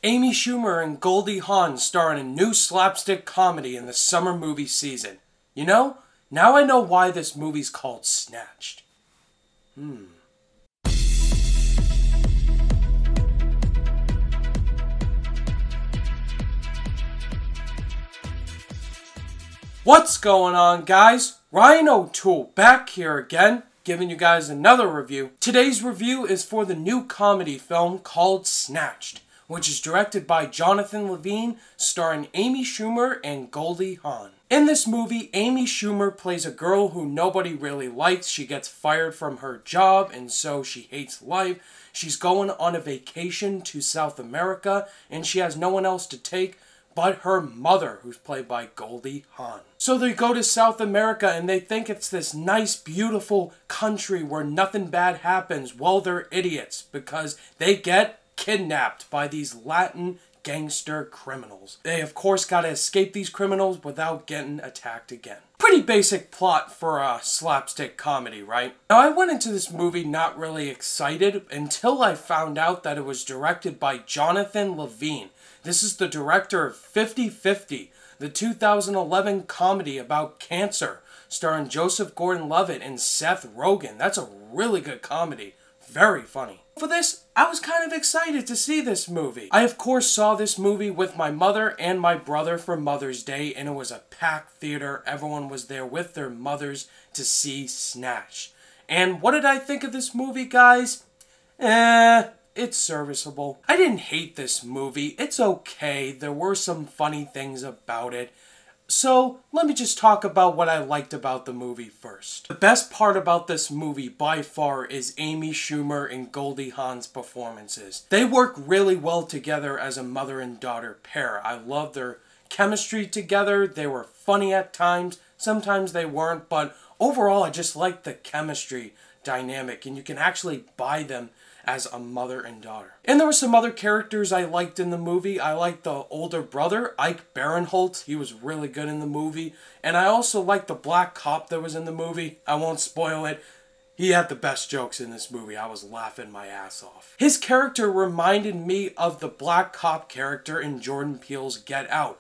Amy Schumer and Goldie Hawn star in a new slapstick comedy in the summer movie season. You know, now I know why this movie's called Snatched. What's going on, guys? Ryan O'Toole back here again, giving you guys another review. Today's review is for the new comedy film called Snatched, which is directed by Jonathan Levine, starring Amy Schumer and Goldie Hawn. In this movie, Amy Schumer plays a girl who nobody really likes. She gets fired from her job, and so she hates life. She's going on a vacation to South America, and she has no one else to take but her mother, who's played by Goldie Hawn. So they go to South America and they think it's this nice, beautiful country where nothing bad happens. Well, they're idiots because they get kidnapped by these Latin gangster criminals. They, of course, gotta escape these criminals without getting attacked again. Pretty basic plot for a slapstick comedy, right? Now, I went into this movie not really excited until I found out that it was directed by Jonathan Levine. This is the director of 50/50, the 2011 comedy about cancer, starring Joseph Gordon-Levitt and Seth Rogen. That's a really good comedy. Very funny. For this, I was kind of excited to see this movie. I, of course, saw this movie with my mother and my brother for Mother's Day, and it was a packed theater. Everyone was there with their mothers to see Snatched. And what did I think of this movie, guys? It's serviceable. I didn't hate this movie. It's okay. There were some funny things about it. So, let me just talk about what I liked about the movie first. The best part about this movie, by far, is Amy Schumer and Goldie Hawn's performances. They work really well together as a mother and daughter pair. I love their chemistry together. They were funny at times. Sometimes they weren't, but overall, I just liked the chemistry dynamic, and you can actually buy them as a mother and daughter. And there were some other characters I liked in the movie. I liked the older brother, Ike Barinholtz. He was really good in the movie. And I also liked the black cop that was in the movie. I won't spoil it. He had the best jokes in this movie. I was laughing my ass off. His character reminded me of the black cop character in Jordan Peele's Get Out.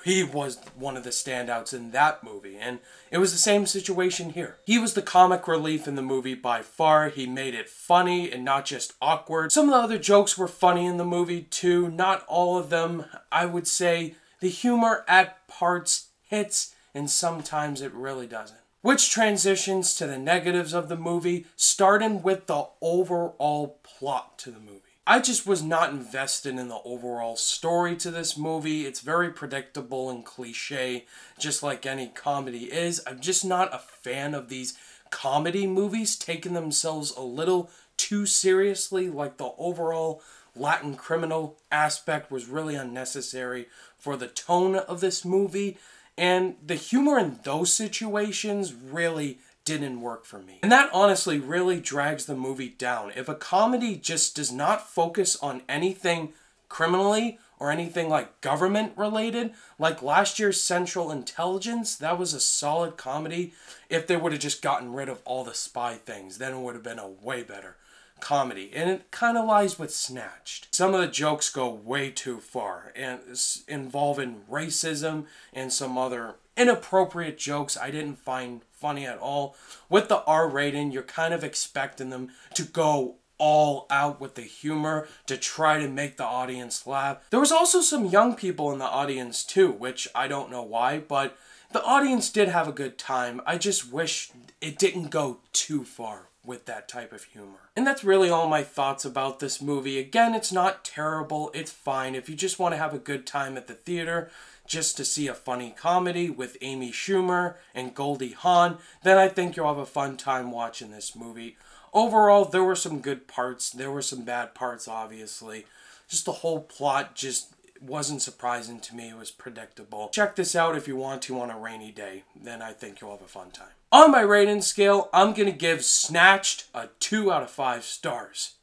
He was one of the standouts in that movie, and it was the same situation here. He was the comic relief in the movie by far. He made it funny and not just awkward. Some of the other jokes were funny in the movie too. Not all of them. I would say the humor at parts hits, and sometimes it really doesn't. Which transitions to the negatives of the movie, starting with the overall plot to the movie. I just was not invested in the overall story to this movie. It's very predictable and cliche, just like any comedy is. I'm just not a fan of these comedy movies taking themselves a little too seriously. Like the overall Latin criminal aspect was really unnecessary for the tone of this movie. And the humor in those situations really didn't work for me. And that honestly really drags the movie down. If a comedy just does not focus on anything criminally or anything like government related, like last year's Central Intelligence, that was a solid comedy. If they would have just gotten rid of all the spy things, then it would have been a way better comedy. And it kind of lies with Snatched. Some of the jokes go way too far and involving racism and some other inappropriate jokes I didn't find funny at all. With the R rating, you're kind of expecting them to go all out with the humor to try to make the audience laugh. There was also some young people in the audience too, which I don't know why, but the audience did have a good time. I just wish it didn't go too far with that type of humor. And that's really all my thoughts about this movie. Again, it's not terrible, it's fine. If you just want to have a good time at the theater, just to see a funny comedy with Amy Schumer and Goldie Hawn, then I think you'll have a fun time watching this movie. Overall, there were some good parts, there were some bad parts, obviously. Just the whole plot just wasn't surprising to me, it was predictable. Check this out if you want to on a rainy day, then I think you'll have a fun time. On my rating scale, I'm gonna give Snatched a 2 out of 5 stars.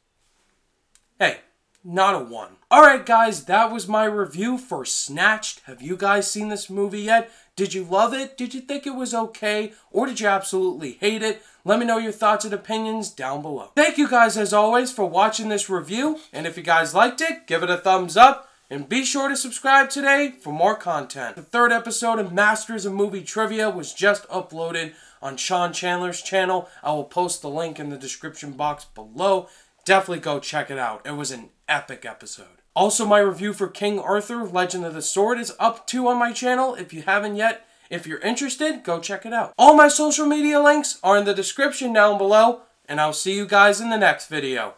Hey, not a 1. Alright guys, that was my review for Snatched. Have you guys seen this movie yet? Did you love it? Did you think it was okay? Or did you absolutely hate it? Let me know your thoughts and opinions down below. Thank you guys as always for watching this review. And if you guys liked it, give it a thumbs up. And be sure to subscribe today for more content. The third episode of Masters of Movie Trivia was just uploaded on Sean Chandler's channel. I will post the link in the description box below. Definitely go check it out. It was an epic episode. Also, my review for King Arthur, Legend of the Sword is up too on my channel. If you haven't yet, if you're interested, go check it out. All my social media links are in the description down below, and I'll see you guys in the next video.